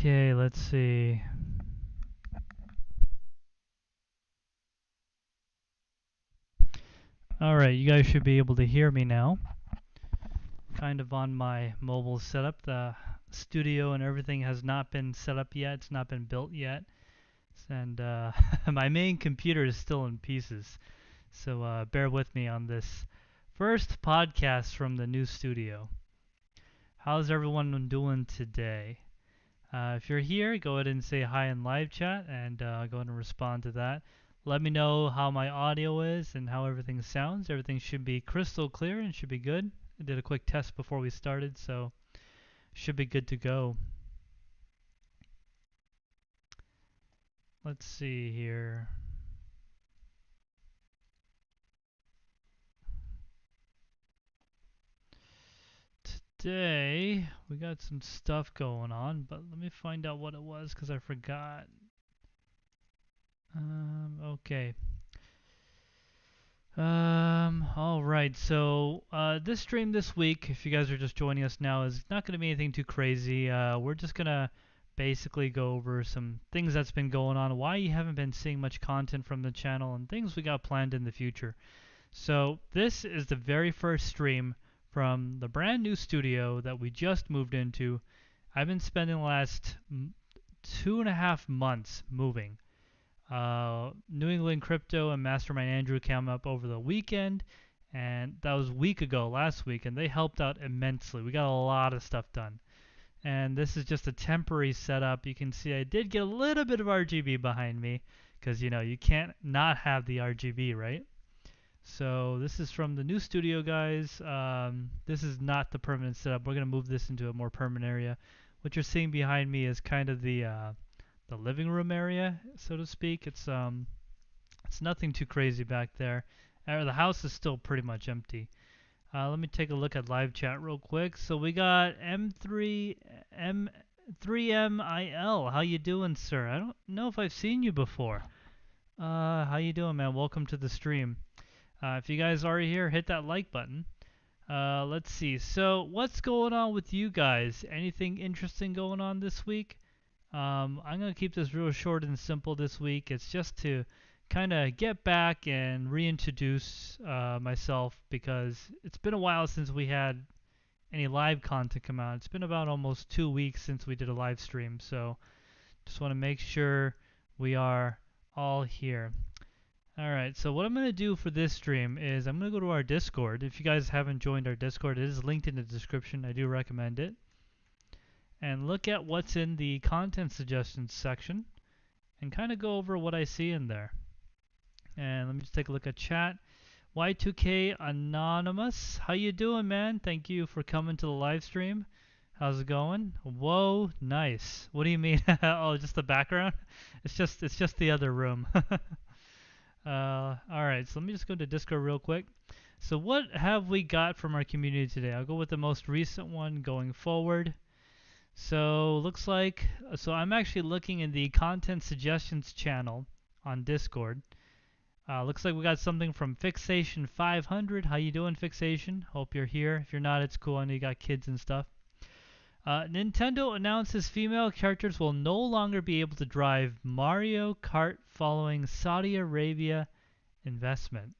Okay, let's see. Alright, you guys should be able to hear me now. Kind of on my mobile setup. The studio and everything has not been set up yet. It's not been built yet. And my main computer is still in pieces. So bear with me on this first podcast from the new studio. How's everyone doing today? If you're here, go ahead and say hi in live chat and go ahead and respond to that. Let me know how my audio is and how everything sounds. Everything should be crystal clear and should be good. I did a quick test before we started, so should be good to go. Let's see here. Today, we got some stuff going on, but let me find out what it was because I forgot. Okay. Alright, so this stream this week, if you guys are just joining us now, is not going to be anything too crazy. We're just going to basically go over some things that's been going on, why you haven't been seeing much content from the channel, and things we got planned in the future. So this is the very first stream from the brand new studio that we just moved into. I've been spending the last 2.5 months moving. New England Crypto and Mastermind Andrew came up over the weekend, and that was a week ago, last week, and they helped out immensely. We got a lot of stuff done. And this is just a temporary setup. You can see I did get a little bit of RGB behind me, because, you know, you can't not have the RGB, right? So this is from the new studio, guys. This is not the permanent setup. We're going to move this into a more permanent area. What you're seeing behind me is kind of the living room area, so to speak. It's nothing too crazy back there. The house is still pretty much empty. Let me take a look at live chat real quick. So we got M3MIL. How you doing, sir? I don't know if I've seen you before. How you doing, man? Welcome to the stream. If you guys are here, hit that like button. Let's see. So what's going on with you guys? Anything interesting going on this week? I'm going to keep this real short and simple this week. It's just to kind of get back and reintroduce myself, because it's been a while since we had any live content come out. It's been about almost 2 weeks since we did a live stream, so just want to make sure we are all here. Alright, so what I'm going to do for this stream is I'm going to go to our Discord. If you guys haven't joined our Discord, it is linked in the description. I do recommend it. And look at what's in the content suggestions section and kind of go over what I see in there. And let me just take a look at chat. Y2K Anonymous, how you doing, man? Thank you for coming to the live stream. How's it going? Whoa, nice. What do you mean? Oh, just the background? It's just the other room. Alright, so let me just go to Discord real quick. So what have we got from our community today? I'll go with the most recent one going forward. So looks like, so I'm actually looking in the content suggestions channel on Discord. Looks like we got something from Fixation 500. How you doing, Fixation? Hope you're here. If you're not, it's cool. I know you got kids and stuff. Nintendo announces female characters will no longer be able to drive Mario Kart following Saudi Arabia investment.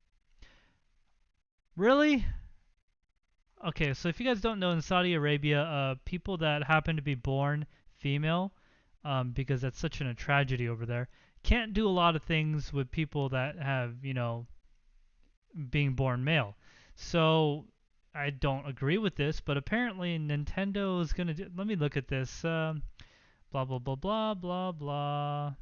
Really? Okay, so if you guys don't know, in Saudi Arabia, people that happen to be born female, because that's such a tragedy over there, can't do a lot of things with people that have, you know, being born male. So I don't agree with this, but apparently Nintendo is going to do, let me look at this, blah, blah, blah, blah, blah, blah.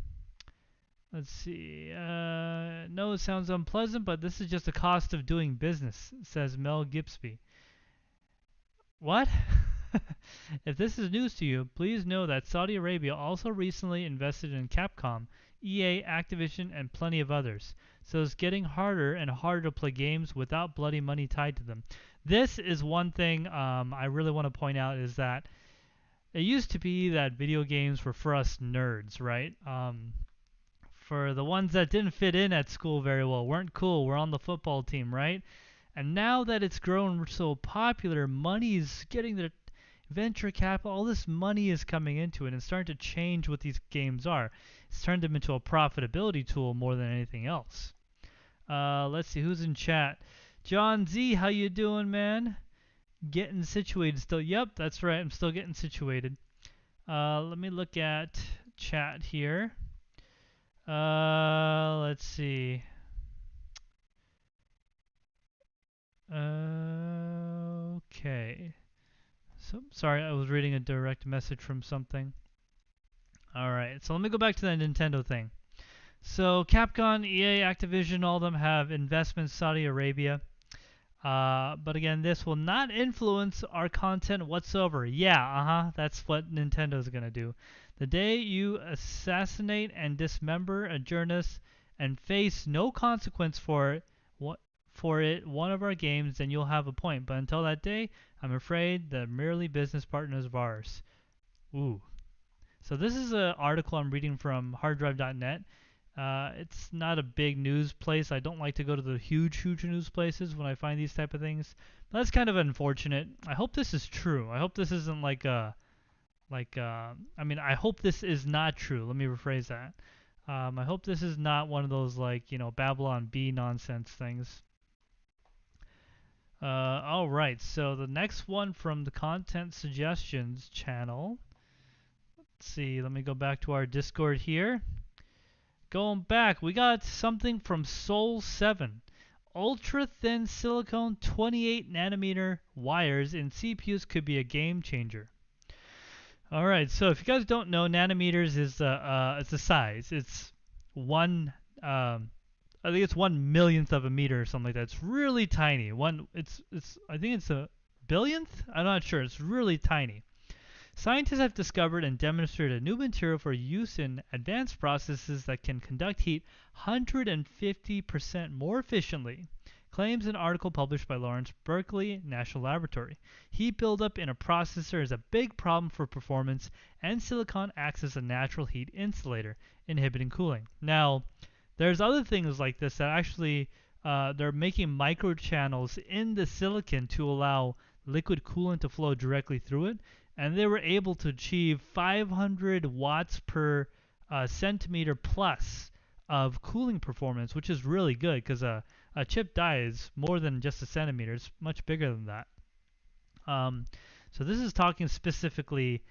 Let's see. No, it sounds unpleasant, but this is just the cost of doing business, says Mel Gibsby. What? If this is news to you, please know that Saudi Arabia also recently invested in Capcom, EA, Activision, and plenty of others. So it's getting harder and harder to play games without bloody money tied to them. This is one thing I really want to point out, is that it used to be that video games were for us nerds, right? For the ones that didn't fit in at school very well, weren't cool, were on the football team, right? And now that it's grown so popular, money is getting venture capital, all this money is coming into it and starting to change what these games are. It's turned them into a profitability tool more than anything else. Let's see who's in chat. John Z, how you doing, man? Getting situated still. Yep, that's right. I'm still getting situated. Let me look at chat here. Let's see. Okay. So sorry, I was reading a direct message from something. All right. So let me go back to that Nintendo thing. So Capcom, EA, Activision, all of them have investments in Saudi Arabia. But again, this will not influence our content whatsoever. Yeah, that's what Nintendo's gonna do. The day you assassinate and dismember a journalist and face no consequence for it, one of our games, then you'll have a point. But until that day, I'm afraid they're merely business partners of ours. Ooh. So this is an article I'm reading from harddrive.net. It's not a big news place. I don't like to go to the huge news places when I find these type of things. But that's kind of unfortunate. I hope this is true. I hope this isn't I hope this is not true. Let me rephrase that. I hope this is not one of those Babylon Bee nonsense things. All right. So the next one from the content suggestions channel. Let's see. Let me go back to our Discord here. Going back, we got something from Soul 7. Ultra thin silicone 28 nanometer wires in CPUs could be a game changer. All right, so if you guys don't know, nanometers is it's the size. It's I think it's 1/1,000,000th of a meter or something like that. It's really tiny. I think it's a billionth. I'm not sure. It's really tiny. Scientists have discovered and demonstrated a new material for use in advanced processes that can conduct heat 150% more efficiently, claims an article published by Lawrence Berkeley National Laboratory. Heat buildup in a processor is a big problem for performance, and silicon acts as a natural heat insulator, inhibiting cooling. Now, there's other things like this that actually they're making microchannels in the silicon to allow liquid coolant to flow directly through it. And they were able to achieve 500 watts per centimeter plus of cooling performance, which is really good because a chip die is more than just a centimeter. It's much bigger than that. So this is talking specifically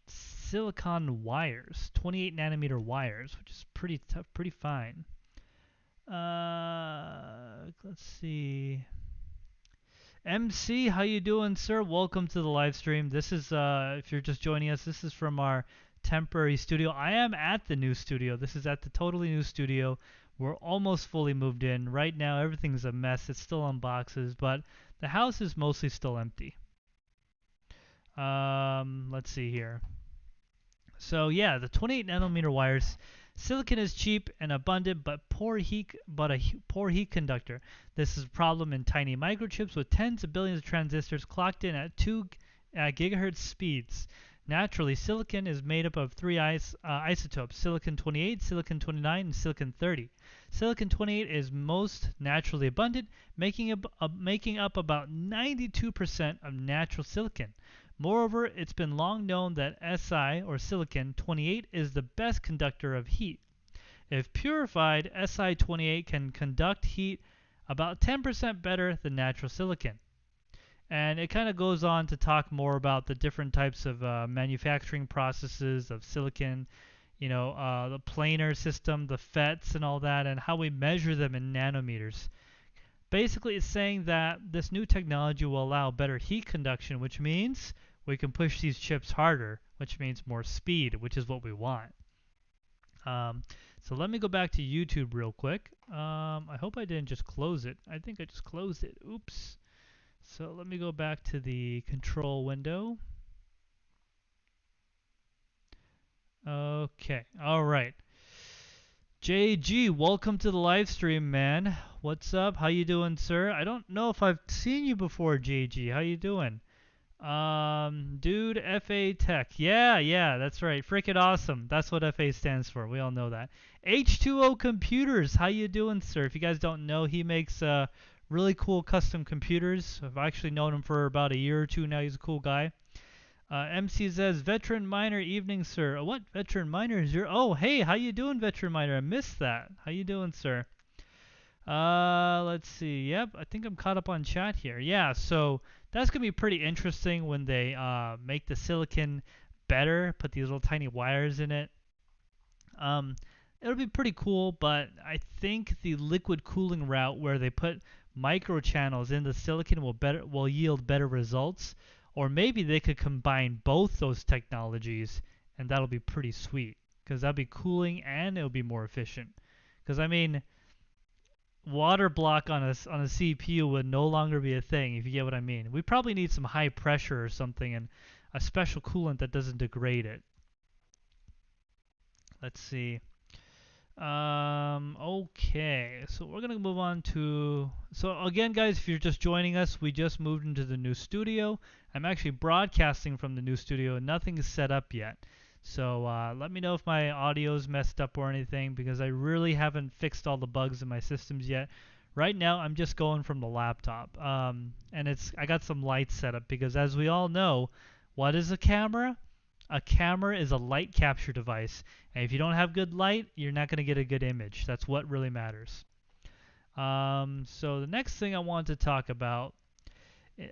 silicon wires, 28 nanometer wires, which is pretty tough, pretty fine. Let's see. MC, how you doing, sir? Welcome to the live stream. This is, if you're just joining us, this is from our temporary studio. I am at the new studio. This is at the totally new studio. We're almost fully moved in. Right now, everything's a mess. It's still on boxes, but the house is mostly still empty. Let's see here. So yeah, the 28 nanometer wires. Silicon is cheap and abundant, but a poor heat conductor. This is a problem in tiny microchips with tens of billions of transistors clocked in at 2 gigahertz speeds. Naturally, silicon is made up of three isotopes: silicon 28, silicon 29, and silicon 30. Silicon 28 is most naturally abundant, making up about 92% of natural silicon. Moreover, it's been long known that Si, or silicon 28, is the best conductor of heat. If purified, Si 28 can conduct heat about 10% better than natural silicon. And it kind of goes on to talk more about the different types of manufacturing processes of silicon, the planar system, the FETs and all that, and how we measure them in nanometers. Basically, it's saying that this new technology will allow better heat conduction, which means we can push these chips harder, which means more speed, which is what we want. So let me go back to YouTube real quick. I hope I didn't just close it. I think I just closed it. Oops. So let me go back to the control window. Okay. All right. JG, welcome to the live stream, man. What's up? How you doing, sir? I don't know if I've seen you before, JG. How you doing? Dude, FA Tech. Yeah, that's right. Frickin' awesome. That's what FA stands for. We all know that. H2O Computers. How you doing, sir? If you guys don't know, he makes really cool custom computers. I've actually known him for about a year or two now. He's a cool guy. MC says, Veteran Miner, evening, sir. What? Veteran Miner is your... Oh, hey, how you doing, Veteran Miner? I missed that. How you doing, sir? Let's see. Yep, I think I'm caught up on chat here. Yeah, so that's going to be pretty interesting when they make the silicon better, put these little tiny wires in it. It'll be pretty cool, but I think the liquid cooling route where they put microchannels in the silicon will yield better results. Or maybe they could combine both those technologies, and that'll be pretty sweet, because that'll be cooling and it'll be more efficient. Because I mean, water block on a CPU would no longer be a thing, if you get what I mean. We probably need some high pressure or something and a special coolant that doesn't degrade it. Let's see. Okay, so we're gonna move on to... So again, guys, if you're just joining us, we just moved into the new studio. I'm actually broadcasting from the new studio, and nothing is set up yet. So let me know if my audio is messed up or anything, because I really haven't fixed all the bugs in my systems yet. Right now, I'm just going from the laptop, and I got some lights set up, because as we all know, what is a camera? A camera is a light capture device, and if you don't have good light, you're not going to get a good image. That's what really matters. So the next thing I want to talk about,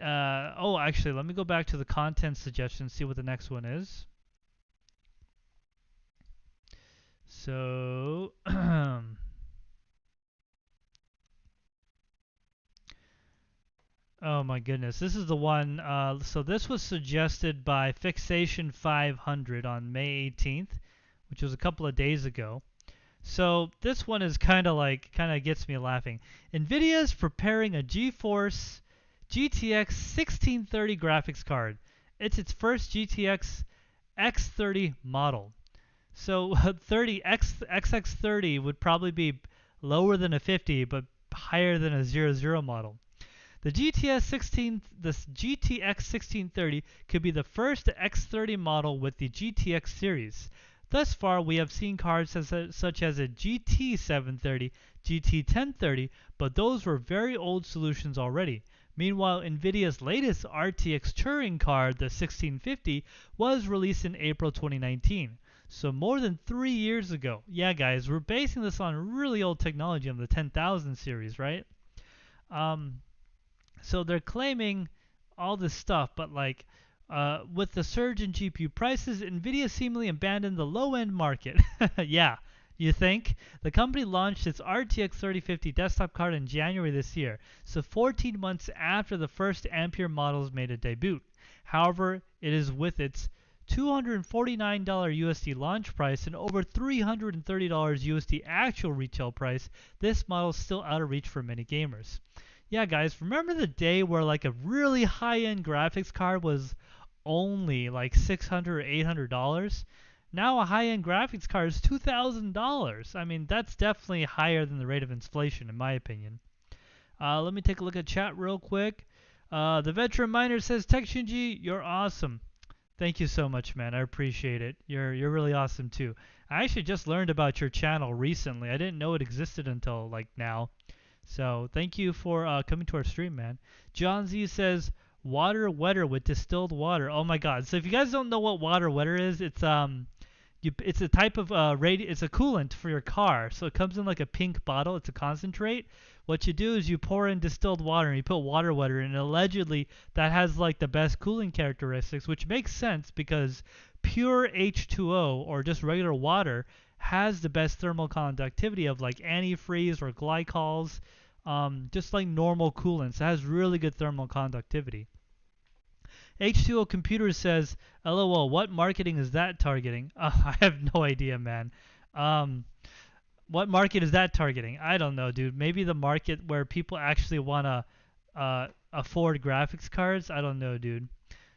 actually, let me go back to the content suggestions, see what the next one is. So, oh my goodness, this is the one. So this was suggested by Fixation 500 on May 18th, which was a couple of days ago. So this one is kind of gets me laughing. NVIDIA is preparing a GeForce GTX 1630 graphics card. It's its first GTX X30 model. So XX30 would probably be lower than a 50, but higher than a 00 model. The GTX 1630 could be the first X30 model with the GTX series. Thus far, we have seen cards such as a GT 730, GT 1030, but those were very old solutions already. Meanwhile, NVIDIA's latest RTX Turing card, the 1650, was released in April 2019. So more than 3 years ago. Yeah, guys, we're basing this on really old technology on the 10,000 series, right? So they're claiming all this stuff, but with the surge in GPU prices, NVIDIA seemingly abandoned the low-end market. Yeah, you think? The company launched its RTX 3050 desktop card in January this year, so 14 months after the first Ampere models made a debut. However, it is with its $249 USD launch price and over $330 USD actual retail price, this model is still out of reach for many gamers. Yeah, guys, remember the day where a really high-end graphics card was only $600 or $800? Now a high-end graphics card is $2,000. I mean, that's definitely higher than the rate of inflation, in my opinion. Let me take a look at chat real quick. The Veteran Miner says, TekShinji, you're awesome. Thank you so much, man. I appreciate it. You're really awesome, too. I actually just learned about your channel recently. I didn't know it existed until, now. So thank you for coming to our stream, man. John Z says, water wetter with distilled water. Oh, my God. So if you guys don't know what water wetter is, it's a type of it's a coolant for your car. So it comes in a pink bottle. It's a concentrate. What you do is you pour in distilled water and you put water wetter, and allegedly that has the best cooling characteristics, which makes sense because pure H2O or just regular water has the best thermal conductivity of antifreeze or glycols, just like normal coolants. It has really good thermal conductivity. H2O Computer says, LOL, what marketing is that targeting? I have no idea, man. What market is that targeting? I don't know, dude. Maybe the market where people actually want to afford graphics cards? I don't know, dude.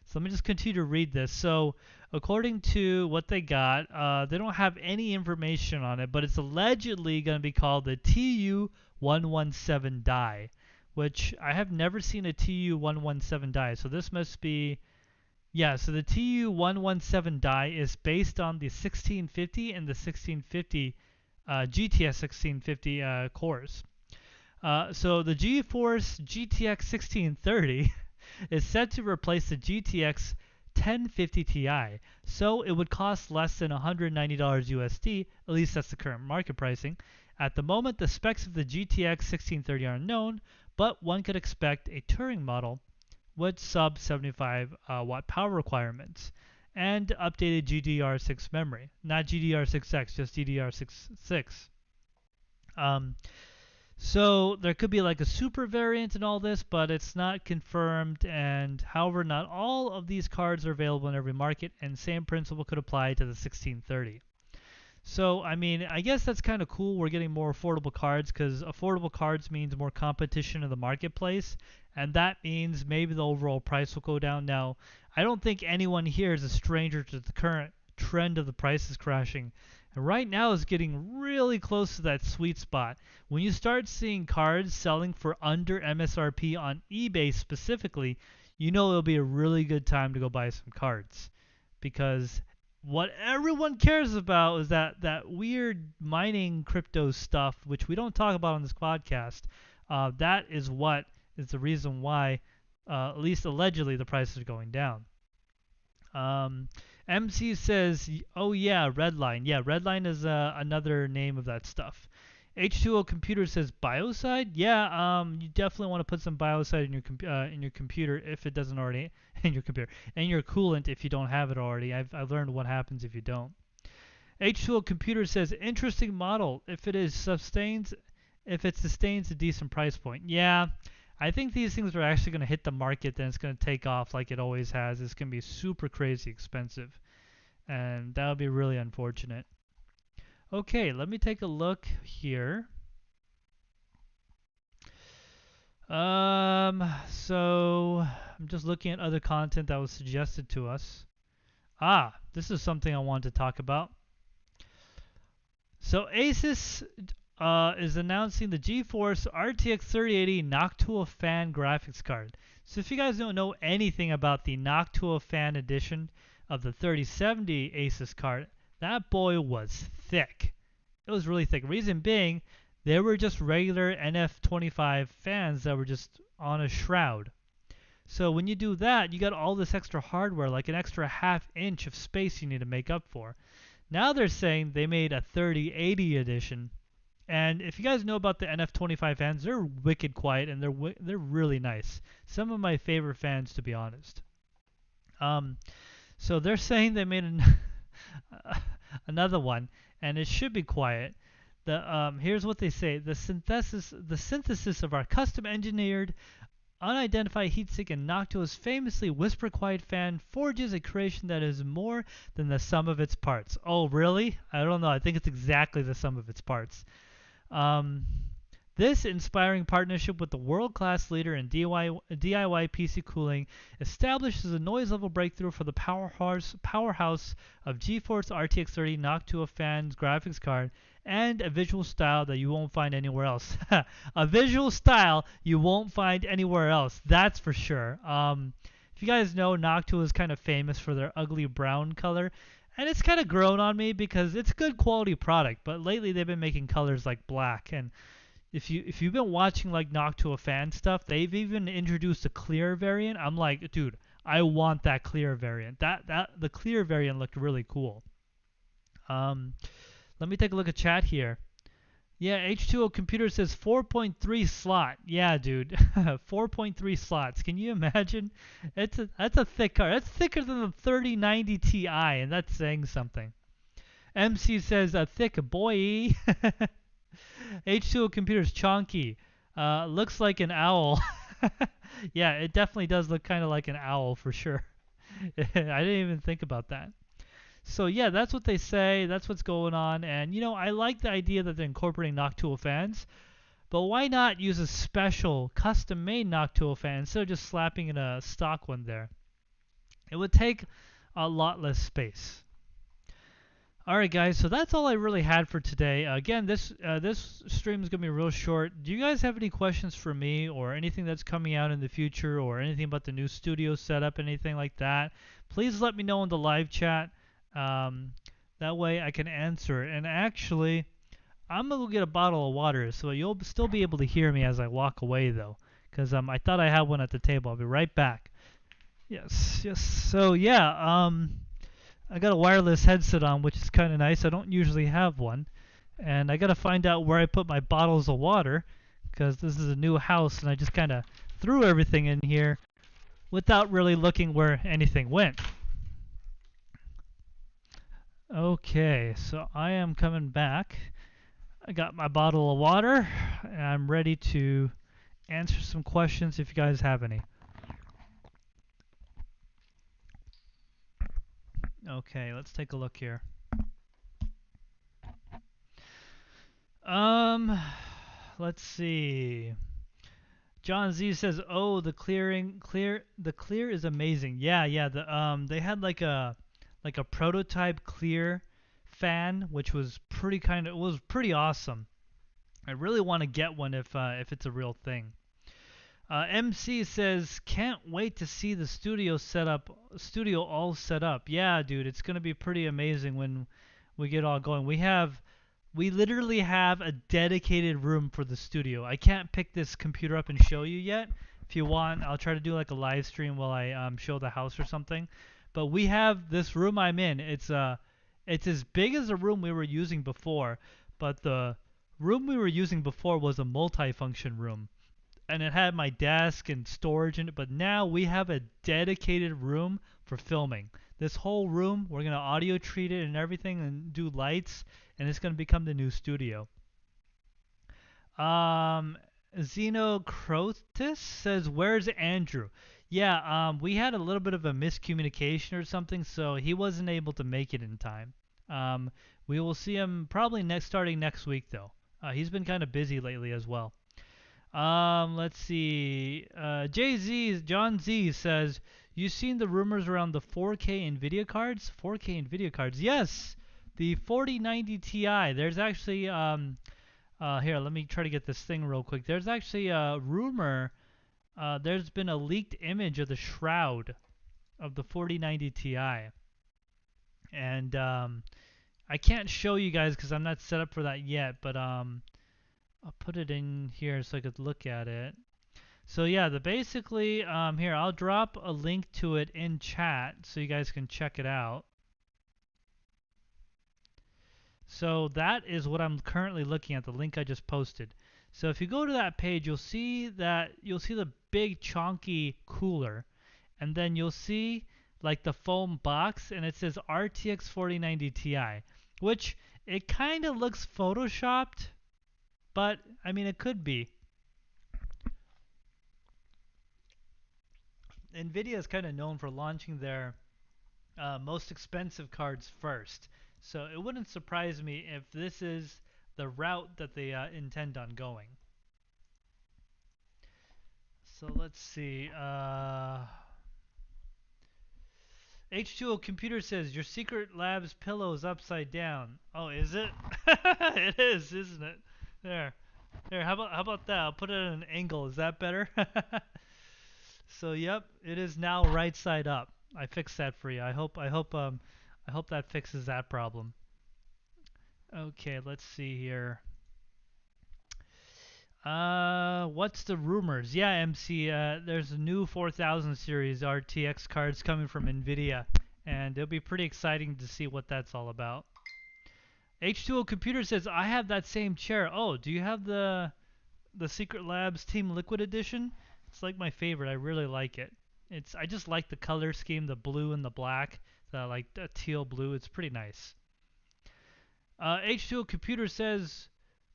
So let me just continue to read this. So according to what they got, they don't have any information on it, but it's allegedly going to be called the TU117 die, which I have never seen a TU117 die. So this must be, yeah, so the TU117 die is based on the 1650 and the 1650 GTS 1650 cores. So the GeForce GTX 1630 is set to replace the GTX 1050 Ti, so it would cost less than $190 USD, at least that's the current market pricing. At the moment, the specs of the GTX 1630 are unknown, but one could expect a Turing model with sub 75 watt power requirements and updated GDDR6 memory. Not GDDR6X, just GDDR6. So there could be like a super variant and all this, but it's not confirmed. And however, not all of these cards are available in every market, and same principle could apply to the 1630. So, I mean, I guess that's kind of cool. We're getting more affordable cards because affordable cards means more competition in the marketplace, and that means maybe the overall price will go down. Now, I don't think anyone here is a stranger to the current trend of the prices crashing. And right now is getting really close to that sweet spot. When you start seeing cards selling for under MSRP on eBay specifically, you know it'll be a really good time to go buy some cards. Because what everyone cares about is that weird mining crypto stuff, which we don't talk about on this podcast. That is what is the reason why, at least allegedly, the prices are going down. MC says, oh yeah, Redline. Yeah, Redline is another name of that stuff. H2O Computer says Biocide. Yeah, you definitely want to put some Biocide in your computer if it doesn't already in your computer, and your coolant if you don't have it already. I've learned what happens if you don't. H2O Computer says interesting model if it sustains a decent price point. Yeah, I think these things are actually going to hit the market, then it's going to take off like it always has. It's going to be super crazy expensive, and that would be really unfortunate. Okay, let me take a look here. So I'm just looking at other content that was suggested to us. This is something I wanted to talk about. So Asus is announcing the GeForce RTX 3080 Noctua Fan graphics card. So if you guys don't know anything about the Noctua Fan edition of the 3070 Asus card, that boy was thick. It was really thick. Reason being, they were just regular NF25 fans that were just on a shroud. So when you do that, you got all this extra hardware, like an extra ½ inch of space you need to make up for. Now they're saying they made a 3080 edition. And if you guys know about the NF25 fans, they're wicked quiet and they're really nice. Some of my favorite fans, to be honest. So they're saying they made another one, and it should be quiet. Here's what they say: the synthesis of our custom-engineered, unidentified heatsink and Noctua's famously whisper-quiet fan forges a creation that is more than the sum of its parts. Oh, really? I don't know. I think it's exactly the sum of its parts. This inspiring partnership with the world-class leader in DIY PC cooling establishes a noise-level breakthrough for the powerhouse of GeForce RTX 30 Noctua Fans graphics card and a visual style that you won't find anywhere else. A visual style you won't find anywhere else, that's for sure. If you guys know, Noctua is kind of famous for their ugly brown color, and it's kind of grown on me because it's a good quality product, but lately they've been making colors like black, and if you've been watching like Noctua fan stuff, they've even introduced a clear variant. I'm like, dude, I want that clear variant. The clear variant looked really cool. Let me take a look at chat here. Yeah, H2O Computer says 4.3 slot. Yeah, dude, 4.3 slots. Can you imagine? That's a thick card. That's thicker than the 3090 Ti, and that's saying something. MC says a thick boy. H2O Computer's chonky. Looks like an owl. Yeah, it definitely does look kind of like an owl for sure. I didn't even think about that. So yeah, that's what they say. That's what's going on. And I like the idea that they're incorporating Noctua fans. But why not use a special custom-made Noctua fan instead of just slapping in a stock one there? It would take a lot less space. Alright guys, so that's all I really had for today. Again, this stream is going to be real short. Do you guys have any questions for me or anything that's coming out in the future or anything about the new studio setup, anything like that? Please let me know in the live chat. That way I can answer it. And actually, I'm gonna go get a bottle of water, so you'll still be able to hear me as I walk away, though, because I thought I had one at the table. I'll be right back. Yes, yes. So yeah, I got a wireless headset on, which is kind of nice. I don't usually have one, and I gotta find out where I put my bottles of water, because this is a new house, and I just kind of threw everything in here without really looking where anything went. Okay, so I am coming back. I got my bottle of water, and I'm ready to answer some questions if you guys have any. Okay, let's take a look here. Let's see. John Z says, "Oh, the clear is amazing." Yeah, yeah. They had like a prototype clear fan, which was it was pretty awesome. I really want to get one if it's a real thing. MC says, "Can't wait to see the studio all set up." Yeah, dude, it's gonna be pretty amazing when we get all going. We literally have a dedicated room for the studio. I can't pick this computer up and show you yet. If you want, I'll try to do like a live stream while I show the house or something. But we have this room I'm in. It's as big as the room we were using before, but the room we were using before was a multi-function room, and it had my desk and storage in it. But now we have a dedicated room for filming. This whole room, we're gonna audio treat it and everything, and do lights, and it's gonna become the new studio. Xenocrotus says, "Where's Andrew?" Yeah, we had a little bit of a miscommunication or something, so he wasn't able to make it in time. We will see him probably starting next week, though. He's been kind of busy lately as well. Let's see. John Z says, "You seen the rumors around the 4K NVIDIA cards?" 4K NVIDIA cards, yes. The 4090 Ti. There's actually here, let me try to get this thing real quick. There's actually a rumor. There's been a leaked image of the shroud of the 4090 Ti, and I can't show you guys because I'm not set up for that yet. But I'll put it in here so I could look at it. So yeah, basically here, I'll drop a link to it in chat so you guys can check it out. So that is what I'm currently looking at, the link I just posted. So if you go to that page, you'll see the big chunky cooler, and then you'll see like the foam box, and it says RTX 4090 Ti, which it kind of looks photoshopped, but I mean it could be. NVIDIA is kind of known for launching their most expensive cards first. So it wouldn't surprise me if this is the route that they intend on going. So let's see. H2O Computer says, "Your secret lab's pillow is upside down." Oh, is it? It is, isn't it? There. There, how about that? I'll put it at an angle. Is that better? So, yep, it is now right side up. I fixed that for you. I hope that fixes that problem. Okay, let's see here. What's the rumors? Yeah, MC, there's a new 4000 series RTX cards coming from NVIDIA, and it'll be pretty exciting to see what that's all about. H2O Computer says, "I have that same chair." Oh, do you have the Secret Labs Team Liquid Edition? It's like my favorite. I really like it. I just like the color scheme, the blue and the black, the teal blue. It's pretty nice. H2O Computer says,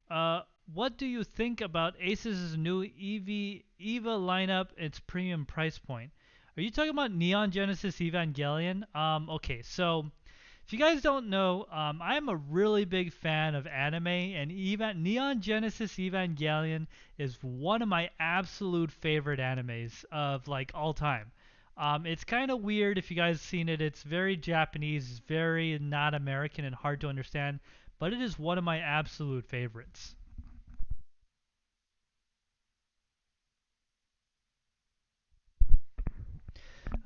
"What do you think about Asus's new EVA lineup? Its premium price point." Are you talking about Neon Genesis Evangelion? Okay, so if you guys don't know, I'm a really big fan of anime, and Neon Genesis Evangelion is one of my absolute favorite animes of like all time. It's kind of weird if you guys seen it. It's very Japanese, very not American, and hard to understand, but it is one of my absolute favorites.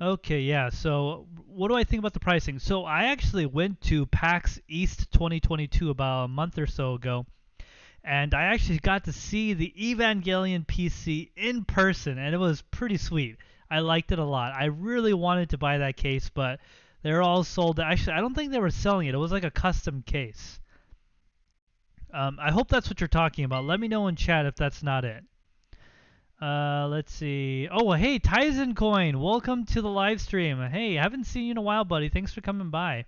Okay, yeah. So, what do I think about the pricing? So, I actually went to PAX East 2022 about a month or so ago, And I actually got to see the Evangelion PC in person, and it was pretty sweet. I liked it a lot. I really wanted to buy that case, but they're all sold. Actually, I don't think they were selling it. It was like a custom case. I hope that's what you're talking about. Let me know in chat if that's not it. Let's see. Oh, hey, Tizen Coin. Welcome to the live stream. Hey, I haven't seen you in a while, buddy. Thanks for coming by.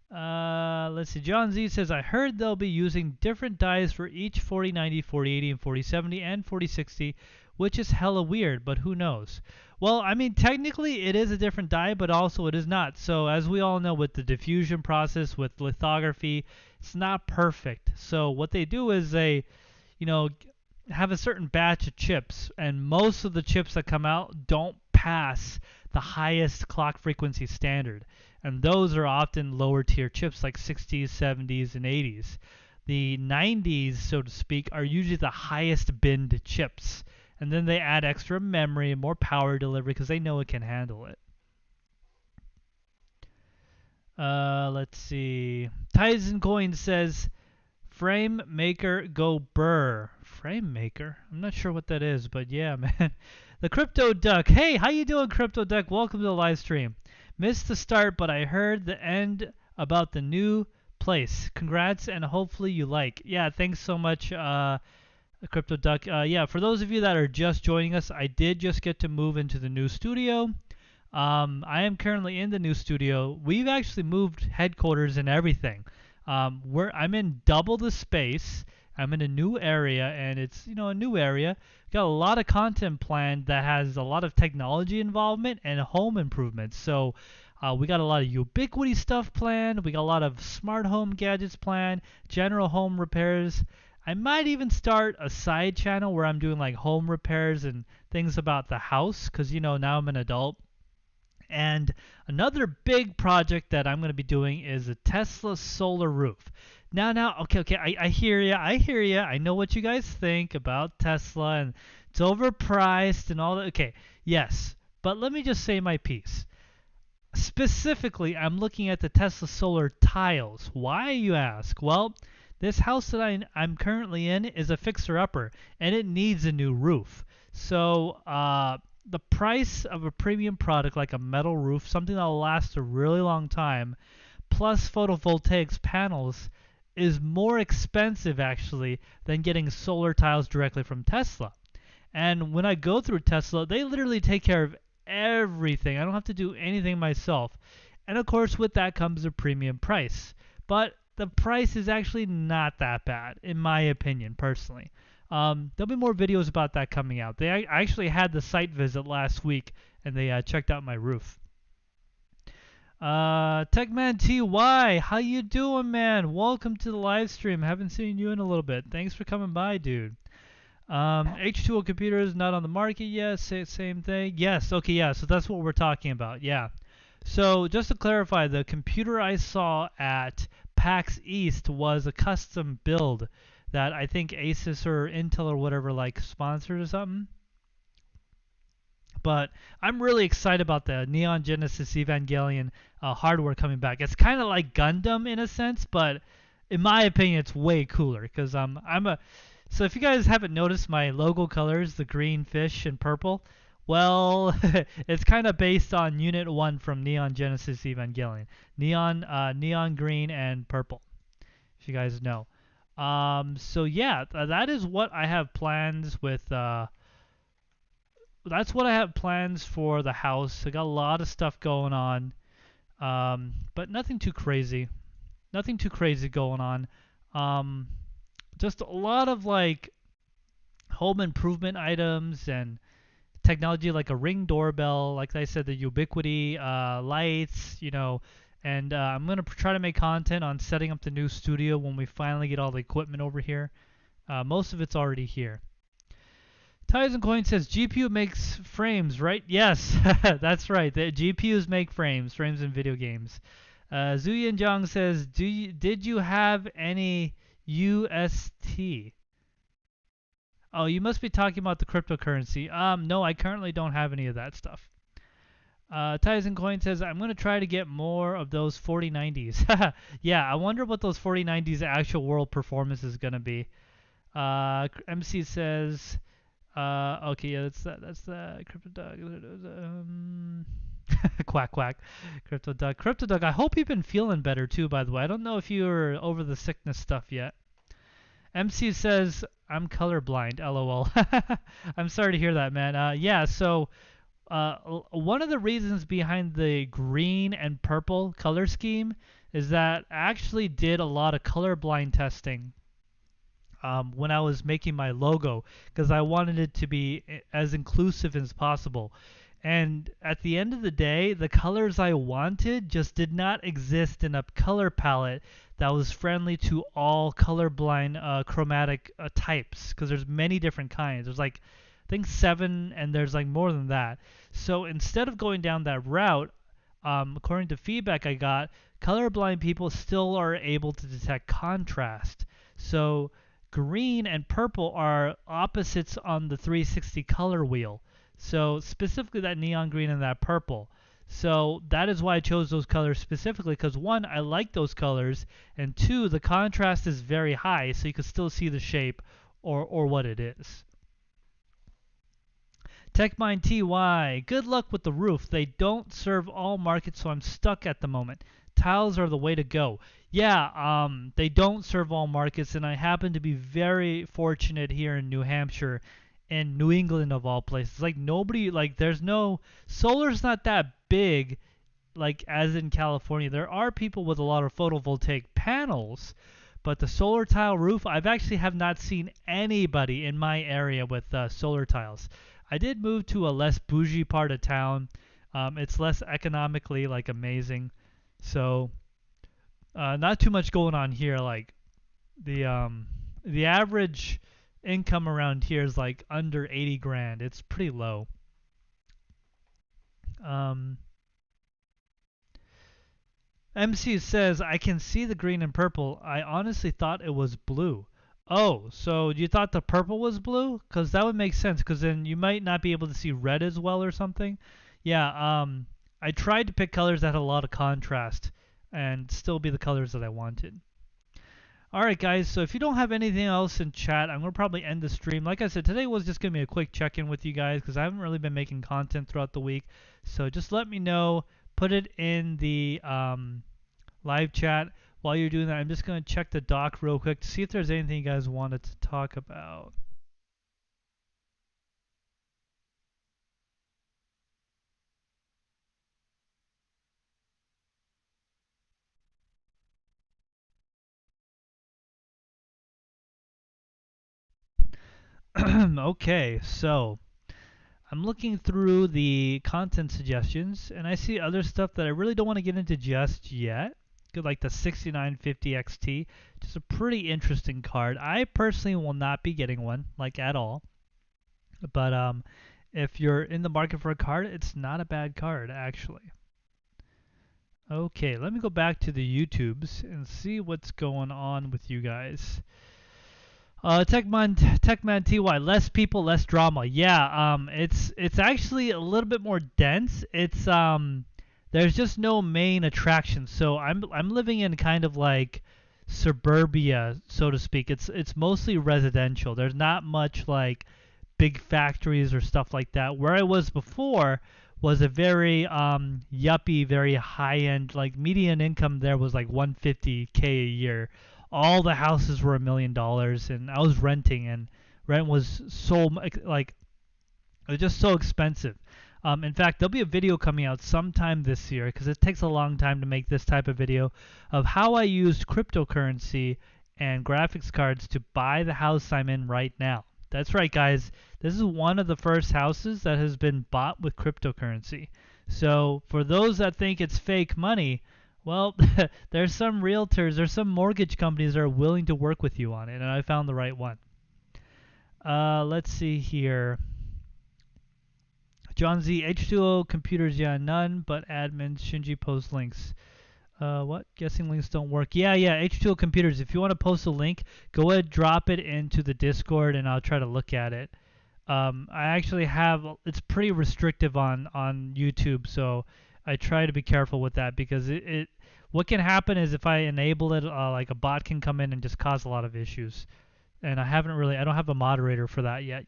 Let's see. John Z says, I heard they'll be using different dies for each 4090, 4080, and 4070, and 4060, which is hella weird, but who knows? Well, I mean, technically it is a different die, but also it is not. So as we all know, with the diffusion process, with lithography, it's not perfect. So what they do is they, have a certain batch of chips, and most of the chips that come out don't pass the highest clock frequency standard. And those are often lower tier chips like 60s, 70s, and 80s. The 90s, so to speak, are usually the highest binned chips. And then they add extra memory and more power delivery because they know it can handle it. Let's see. Tizen Coin says, Frame Maker go burr. Frame Maker? I'm not sure what that is, but yeah, man. The Crypto Duck. Hey, how you doing, Crypto Duck? Welcome to the live stream. Missed the start, but I heard the end about the new place. Congrats, and hopefully you like. Yeah, thanks so much, Crypto Duck. Yeah, for those of you that are just joining us, I did just get to move into the new studio. I am currently in the new studio. We've actually moved headquarters and everything. I'm in double the space. I'm in a new area, and it's, a new area. Got a lot of content planned that has a lot of technology involvement and home improvements. So we got a lot of ubiquity stuff planned. We got a lot of smart home gadgets planned, general home repairs. I might even start a side channel where I'm doing like home repairs and things about the house because, now I'm an adult. And another big project that I'm going to be doing is a Tesla solar roof. Okay, I hear ya. I know what you guys think about Tesla, and it's overpriced and all that. Okay, yes, but let me just say my piece. Specifically, I'm looking at the Tesla solar tiles. Why, you ask? Well, this house that I'm currently in is a fixer-upper, and it needs a new roof. So, the price of a premium product like a metal roof, something that will last a really long time, plus photovoltaics panels, is more expensive actually than getting solar tiles directly from Tesla. And when I go through Tesla, they literally take care of everything. I don't have to do anything myself. And of course, with that comes a premium price. But the price is actually not that bad, in my opinion, personally. There'll be more videos about that coming out. I actually had the site visit last week, and they checked out my roof. Techman TY, how you doing, man? Welcome to the live stream. Haven't seen you in a little bit. Thanks for coming by, dude. H2O computer is not on the market yet. Same thing. Yes. Okay. Yeah. So that's what we're talking about. Yeah. So just to clarify, the computer I saw at PAX East was a custom build that I think Asus or Intel or whatever sponsored or something. But I'm really excited about the Neon Genesis Evangelion hardware coming back. It's kind of like Gundam in a sense, but in my opinion, it's way cooler because So if you guys haven't noticed my logo colors, the green fish and purple, well, it's kind of based on Unit 1 from Neon Genesis Evangelion. Neon green and purple, if you guys know. So yeah, that is what I have plans with. That's what I have plans for the house. I got a lot of stuff going on, but nothing too crazy. Nothing too crazy going on. Just a lot of home improvement items and technology, like a Ring doorbell, like I said, the Ubiquiti lights, and I'm going to try to make content on setting up the new studio when we finally get all the equipment over here. Most of it's already here. Tizen Coin says GPU makes frames, right? Yes, that's right. The GPUs make frames in video games. Zuyan Zhang says, did you have any UST? Oh, you must be talking about the cryptocurrency. No, I currently don't have any of that stuff. Tizen Coin says, I'm going to try to get more of those 4090s. Yeah, I wonder what those 4090s actual world performance is going to be. MC says, okay, yeah, that's the Crypto Dog. Quack quack, Crypto Dog. Crypto Dog, I hope you've been feeling better too. By the way, I don't know if you're over the sickness stuff yet. MC says, I'm colorblind. LOL. I'm sorry to hear that, man. Yeah. So, one of the reasons behind the green and purple color scheme is that I actually did a lot of colorblind testing when I was making my logo because I wanted it to be as inclusive as possible. And at the end of the day, the colors I wanted just did not exist in a color palette that was friendly to all colorblind chromatic types because there's many different kinds. There's like I think 7 and there's like more than that. So instead of going down that route, according to feedback I got, colorblind people still are able to detect contrast. So green and purple are opposites on the 360 color wheel. So specifically that neon green and that purple. So that is why I chose those colors specifically because one, I like those colors, and two, the contrast is very high so you can still see the shape or what it is. TechMind TY, good luck with the roof. They don't serve all markets, so I'm stuck at the moment. Tiles are the way to go. Yeah, they don't serve all markets, and I happen to be very fortunate here in New Hampshire and New England of all places. Like nobody, like there's no, solar's not that big like as in California. There are people with a lot of photovoltaic panels, but the solar tile roof, I've actually have not seen anybody in my area with solar tiles. I did move to a less bougie part of town. It's less economically like amazing, so not too much going on here. Like the average income around here is like under 80 grand. It's pretty low. MC says, I can see the green and purple. I honestly thought it was blue. Oh, so you thought the purple was blue? Because that would make sense, because then you might not be able to see red as well or something. Yeah, I tried to pick colors that had a lot of contrast and still be the colors that I wanted. Alright guys, so if you don't have anything else in chat, I'm going to probably end the stream. Like I said, today was just going to be a quick check-in with you guys because I haven't really been making content throughout the week. So just let me know. Put it in the live chat. While you're doing that, I'm just going to check the doc real quick to see if there's anything you guys wanted to talk about. Okay, so I'm looking through the content suggestions, and I see other stuff that I really don't want to get into just yet. Like the 6950 XT, which is a pretty interesting card. I personally will not be getting one, like at all. But if you're in the market for a card, it's not a bad card, actually. Okay, let me go back to the YouTubes and see what's going on with you guys. Techman TY, less people, less drama. Yeah, it's actually a little bit more dense. It's there's just no main attraction. So I'm living in kind of like suburbia, so to speak. It's mostly residential. There's not much like big factories or stuff like that. Where I was before was a very yuppie, very high-end, like median income there was like 150K a year. All the houses were $1 million, and I was renting, and rent was so like it was just so expensive. In fact, there'll be a video coming out sometime this year because it takes a long time to make this type of video of how I used cryptocurrency and graphics cards to buy the house I'm in right now. That's right, guys. This is one of the first houses that has been bought with cryptocurrency. So for those that think it's fake money, well, there's some realtors, there's some mortgage companies that are willing to work with you on it, and I found the right one. Let's see here. John Z, H2O computers, yeah, none, but admins, Shinji post links. What? Guessing links don't work. Yeah, H2O computers. If you want to post a link, go ahead, drop it into the Discord, and I'll try to look at it. I actually have, it's pretty restrictive on YouTube, so I try to be careful with that because what can happen is if I enable it, like a bot can come in and just cause a lot of issues. and I don't have a moderator for that yet.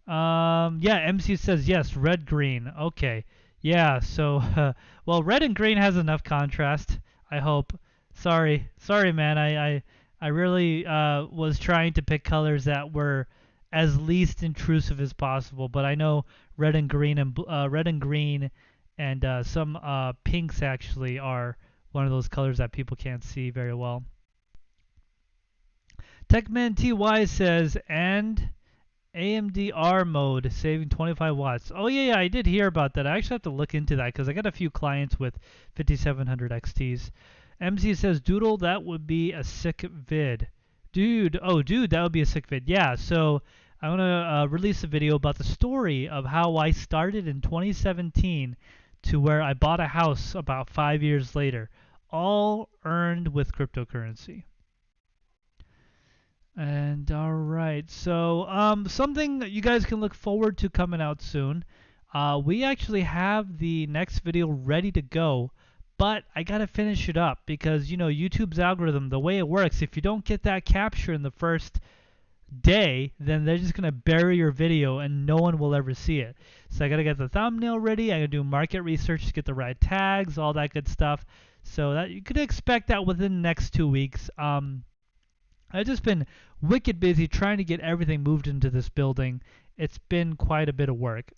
Yeah, MC says yes, red green. Okay. Yeah, so well, red and green has enough contrast, I hope. Sorry, man. I really was trying to pick colors that were as least intrusive as possible, but I know red and green and some pinks actually are one of those colors that people can't see very well. Techman TY says and AMDR mode saving 25 watts. Oh yeah, I did hear about that. I actually have to look into that because I got a few clients with 5700 XTs. MC says, Doodle, that would be a sick vid. Dude, that would be a sick vid. Yeah, so I'm going to release a video about the story of how I started in 2017 to where I bought a house about 5 years later, all earned with cryptocurrency. And all right, so something that you guys can look forward to coming out soon. We actually have the next video ready to go, but I gotta finish it up because YouTube's algorithm, the way it works, if you don't get that capture in the first day, then they're just gonna bury your video and no one will ever see it. So I gotta get the thumbnail ready. I gotta do market research to get the right tags, all that good stuff. So that you could expect that within the next 2 weeks. I've just been wicked busy trying to get everything moved into this building. It's been quite a bit of work.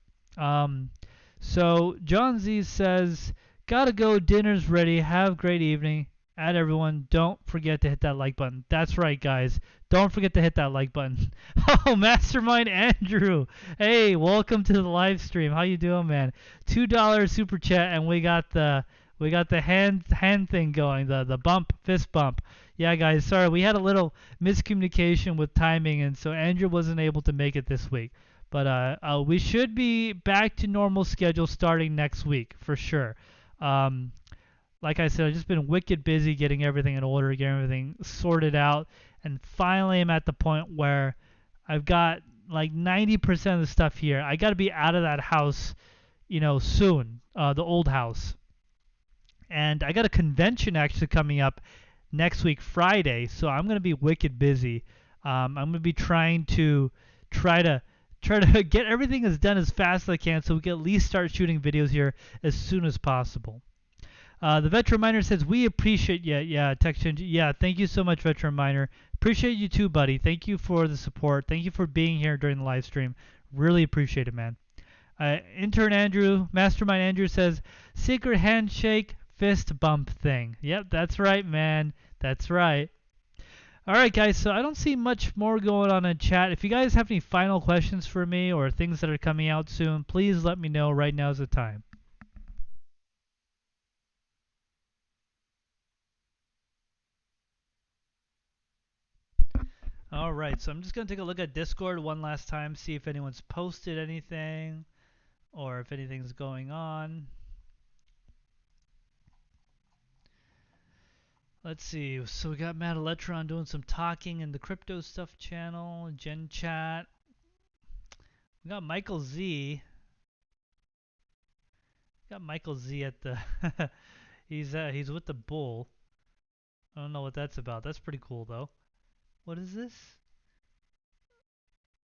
So John Z says, gotta go, dinner's ready, have a great evening. At everyone, don't forget to hit that like button. That's right, guys. Don't forget to hit that like button. Oh, Mastermind Andrew. Hey, welcome to the live stream. How you doing, man? $2 super chat, and we got the hand thing going, the bump, fist bump. Yeah, guys, sorry, we had a little miscommunication with timing, and so Andrew wasn't able to make it this week. But we should be back to normal schedule starting next week for sure. Like I said, I've just been wicked busy getting everything in order, getting everything sorted out, and finally I'm at the point where I've got like 90% of the stuff here. I got to be out of that house, soon, the old house. And I got a convention actually coming up next week, Friday, so I'm going to be wicked busy. I'm going to be trying to get everything as done as fast as I can so we can at least start shooting videos here as soon as possible. The Veteran Miner says, we appreciate you. Yeah, TekShinji. Yeah, thank you so much, Veteran Miner. Appreciate you too, buddy. Thank you for the support. Thank you for being here during the live stream. Really appreciate it, man. Intern Andrew, Mastermind Andrew says, secret handshake, fist bump thing. Yep, that's right, man. That's right. All right, guys, so I don't see much more going on in chat. If you guys have any final questions for me or things that are coming out soon, please let me know. Right now is the time. All right, so I'm just going to take a look at Discord one last time, see if anyone's posted anything or if anything's going on. Let's see. So we got Matt Electron doing some talking in the crypto stuff channel, Gen Chat. We got Michael Z. Got Michael Z at the he's with the bull. I don't know what that's about. That's pretty cool though. What is this?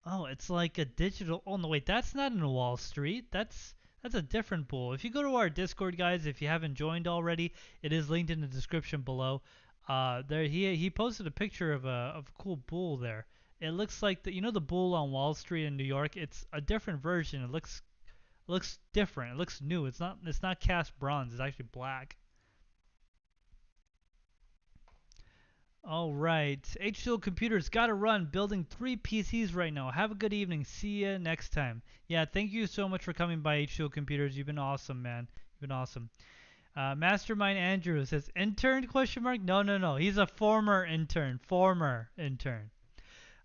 Oh, it's like a digital. Oh no, wait, that's not in Wall Street. That's a different bull. If you go to our Discord, guys, if you haven't joined already, it is linked in the description below. There he posted a picture of a cool bull there. It looks like the bull on Wall Street in New York. It's a different version. It looks different. It looks new. It's not cast bronze. It's actually black. All right. HCL Computers got to run. Building 3 PCs right now. Have a good evening. See ya next time. Yeah, thank you so much for coming by, HCL Computers. You've been awesome, man. You've been awesome. Mastermind Andrew says, intern, question mark? No. He's a former intern. Former intern.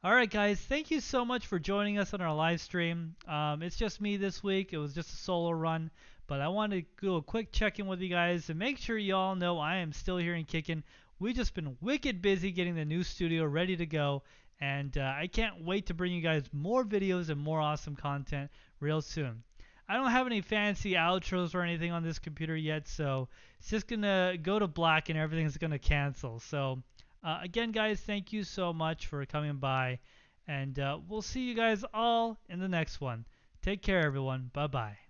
All right, guys. Thank you so much for joining us on our live stream. It's just me this week. It was just a solo run. But I wanted to do a quick check-in with you guys to make sure you all know I am still here and kicking. We've just been wicked busy getting the new studio ready to go, and I can't wait to bring you guys more videos and more awesome content real soon. I don't have any fancy outros or anything on this computer yet, so it's just going to go to black and everything's going to cancel. So Again, guys, thank you so much for coming by, and we'll see you guys all in the next one. Take care, everyone. Bye bye.